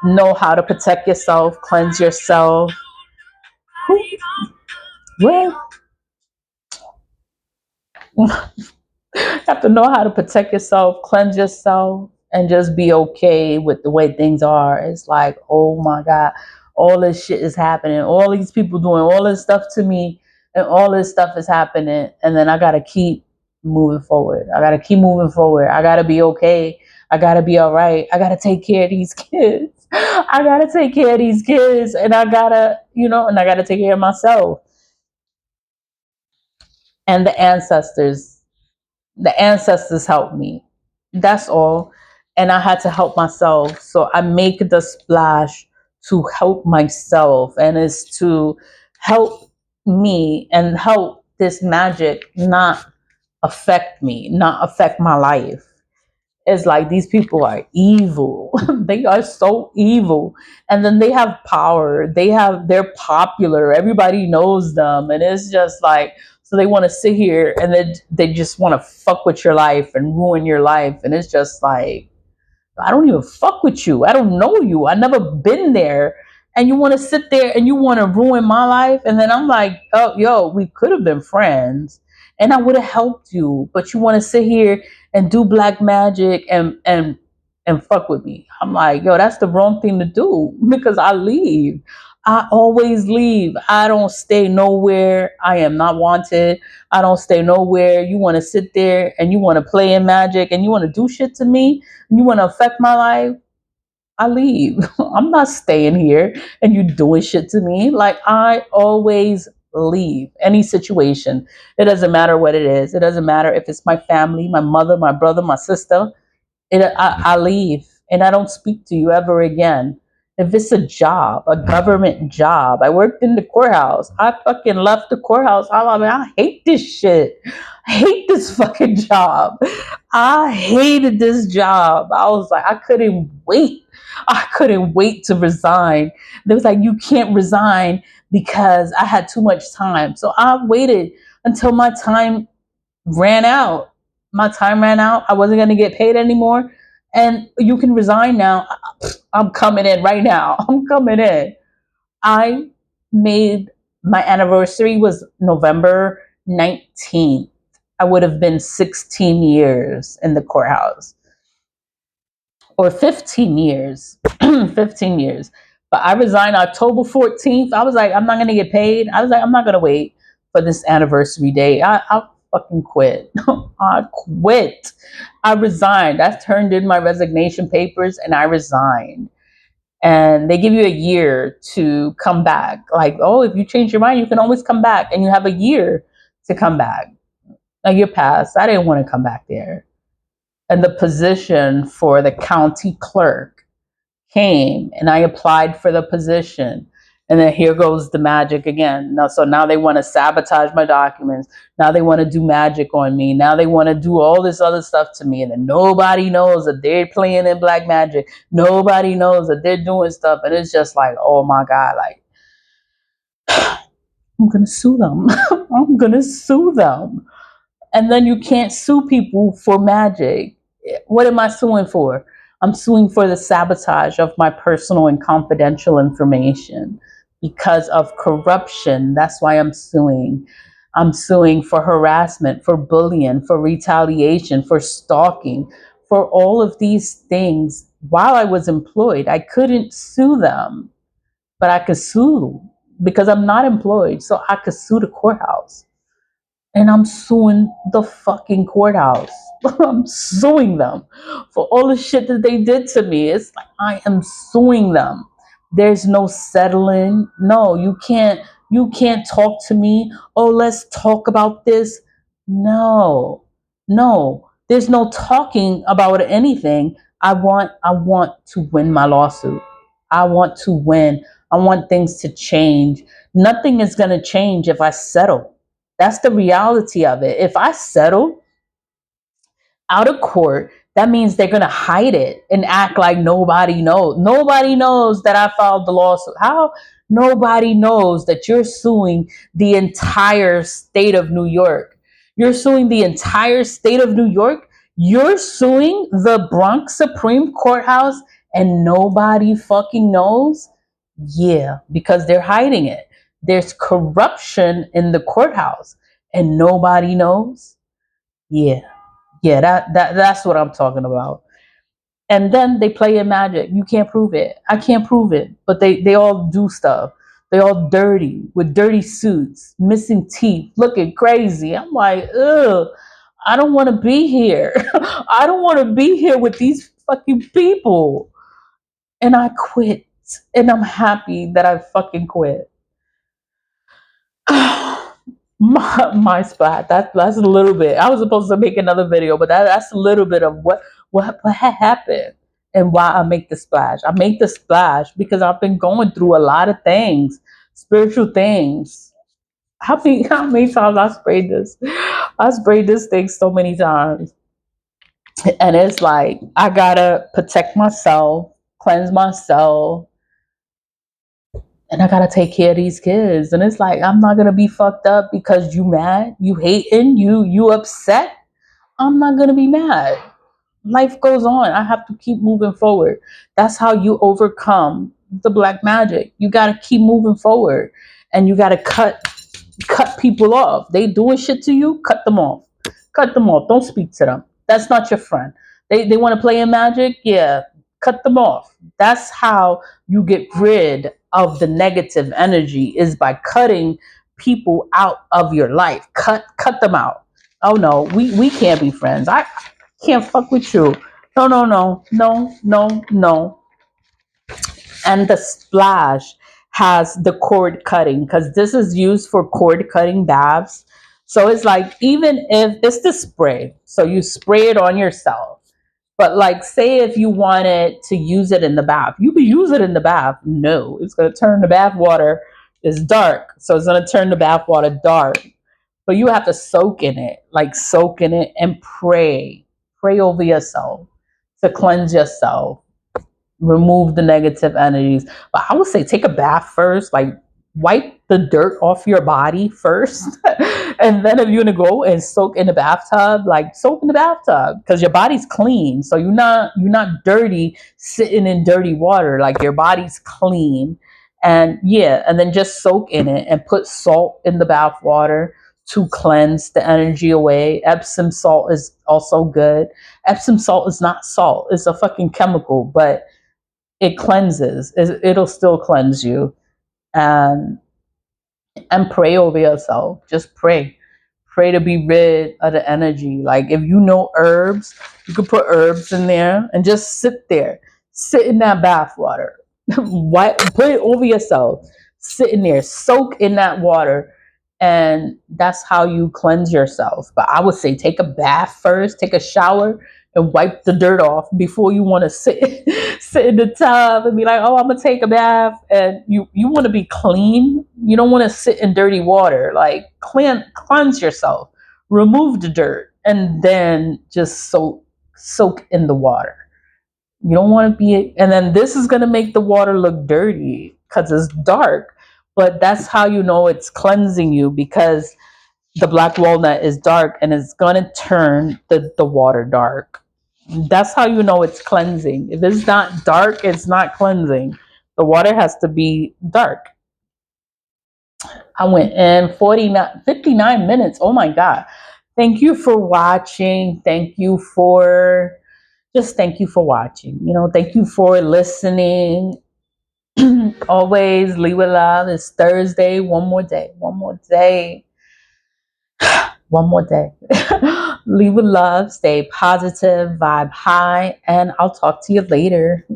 know how to protect yourself, cleanse yourself. Well, you have to know how to protect yourself, cleanse yourself, and just be okay with the way things are. It's like, oh my God, all this shit is happening. All these people doing all this stuff to me, and all this stuff is happening. And then I got to keep moving forward. I got to keep moving forward. I got to be okay. I got to be all right. I got to take care of these kids. I got to take care of these kids. And I got to, and I got to take care of myself. And the ancestors helped me. That's all. And I had to help myself. So I make the splash to help myself, and it's to help me and help this magic not affect me, not affect my life. It's like these people are evil. They are so evil. And then they have power. They're popular. Everybody knows them. And it's just like, so they want to sit here, and then they just want to fuck with your life and ruin your life. And it's just like, I don't even fuck with you. I don't know you. I never been there. And you want to sit there and you want to ruin my life. And then I'm like, oh, yo, we could have been friends and I would have helped you. But you want to sit here and do black magic and fuck with me. I'm like, yo, that's the wrong thing to do, because I leave. I always leave. I don't stay nowhere. I am not wanted. I don't stay nowhere. You want to sit there and you want to play in magic and you want to do shit to me, you want to affect my life, I leave. I'm not staying here and you doing shit to me. Like, I always leave any situation. It doesn't matter what it is. It doesn't matter if it's my family, my mother, my brother, my sister. I leave and I don't speak to you ever again. If it's a job, a government job, I worked in the courthouse. I fucking left the courthouse. I hate this shit. I hate this fucking job. I hated this job. I was like, I couldn't wait. I couldn't wait to resign. They was like, you can't resign because I had too much time. So I waited until my time ran out. My time ran out. I wasn't going to get paid anymore. And you can resign now. I'm coming in right now. I'm coming in. I made, my anniversary was November 19th. I would have been 16 years in the courthouse, or 15 years. 15 years. But I resigned October 14th. I was like, I'm not going to get paid. I was like, I'm not going to wait for this anniversary day. I fucking quit. I quit. I resigned. I turned in my resignation papers and I resigned. And they give you a year to come back. Like, oh, if you change your mind, you can always come back. And you have a year to come back. A year passed. I didn't want to come back there. And the position for the county clerk came, and I applied for the position. And then here goes the magic again. Now they want to sabotage my documents. Now they want to do magic on me. Now they want to do all this other stuff to me. And then nobody knows that they're playing in black magic. Nobody knows that they're doing stuff. And it's just like, oh my God, like, I'm going to sue them. I'm going to sue them. And then you can't sue people for magic. What am I suing for? I'm suing for the sabotage of my personal and confidential information because of corruption. That's why I'm suing. I'm suing for harassment, for bullying, for retaliation, for stalking, for all of these things. While I was employed, I couldn't sue them, but I could sue because I'm not employed. So I could sue the courthouse. And I'm suing the fucking courthouse. I'm suing them for all the shit that they did to me. It's like I am suing them. There's no settling. No, you can't talk to me. Oh, let's talk about this. No. No. There's no talking about anything. I want to win my lawsuit. I want to win. I want things to change. Nothing is going to change if I settle. That's the reality of it. If I settle out of court, that means they're going to hide it and act like nobody knows. Nobody knows that I filed the lawsuit. How? Nobody knows that you're suing the entire state of New York. You're suing the entire state of New York. You're suing the Bronx Supreme Courthouse and nobody fucking knows? Yeah, because they're hiding it. There's corruption in the courthouse and nobody knows. Yeah, yeah, that's what I'm talking about. And then they play in magic. You can't prove it. I can't prove it. But they all do stuff. They all dirty with dirty suits, missing teeth, looking crazy. I'm like, ugh, I don't want to be here. I don't want to be here with these fucking people. And I quit. And I'm happy that I fucking quit. my splat. That's a little bit. I was supposed to make another video, but that's a little bit of what had happened and why I make the splash. I make the splash because I've been going through a lot of things, spiritual things. How many times I sprayed this? I sprayed this thing so many times, and it's like I gotta protect myself, cleanse myself, and I gotta take care of these kids. And it's like I'm not gonna be fucked up because you mad, you hating, you upset. I'm not gonna be mad. Life goes on. I have to keep moving forward. That's how you overcome the black magic. You gotta keep moving forward, and you gotta cut people off. They doing shit to you, cut them off. Cut them off. Don't speak to them. That's not your friend. They want to play in magic? Yeah. Cut them off. That's how you get rid of the negative energy is by cutting people out of your life. Cut them out. Oh no, we can't be friends. I can't fuck with you. No, no, no, no, no, no. And the splash has the cord cutting because this is used for cord cutting baths. So it's like even if it's the spray, so you spray it on yourself. But like say if you wanted to use it in the bath, you could use it in the bath. No, it's gonna turn the bath water is dark. So it's gonna turn the bath water dark. But you have to soak in it, like soak in it and pray. Pray over yourself to cleanse yourself, remove the negative energies. But I would say take a bath first, like wipe the dirt off your body first. And then if you're gonna go and soak in the bathtub, like soak in the bathtub because your body's clean. So you're not dirty sitting in dirty water. Like your body's clean. And yeah, and then just soak in it and put salt in the bath water to cleanse the energy away. Epsom salt is also good. Epsom salt is not salt, it's a fucking chemical, but it cleanses. It'll still cleanse you. And pray over yourself. Just pray. Pray to be rid of the energy. Like if you know herbs, you could put herbs in there and just sit there. Sit in that bath water. Put it over yourself. Sit in there. Soak in that water. And that's how you cleanse yourself. But I would say take a bath first, take a shower, and wipe the dirt off before you want to sit sit in the tub and be like, oh, I'm gonna take a bath. And you want to be clean. You don't want to sit in dirty water. Like cleanse yourself, remove the dirt, and then just soak in the water. You don't want to be, and then this is gonna make the water look dirty because it's dark. But that's how you know it's cleansing you because the black walnut is dark and it's gonna turn the water dark. That's how you know it's cleansing. If it's not dark, it's not cleansing. The water has to be dark. I went in 59 minutes. Oh my God. Thank you for watching. Thank you for watching. Thank you for listening. Always leave with love. It's Thursday. One more day. One more day. One more day. Leave with love. Stay positive. Vibe high. And I'll talk to you later.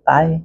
Bye.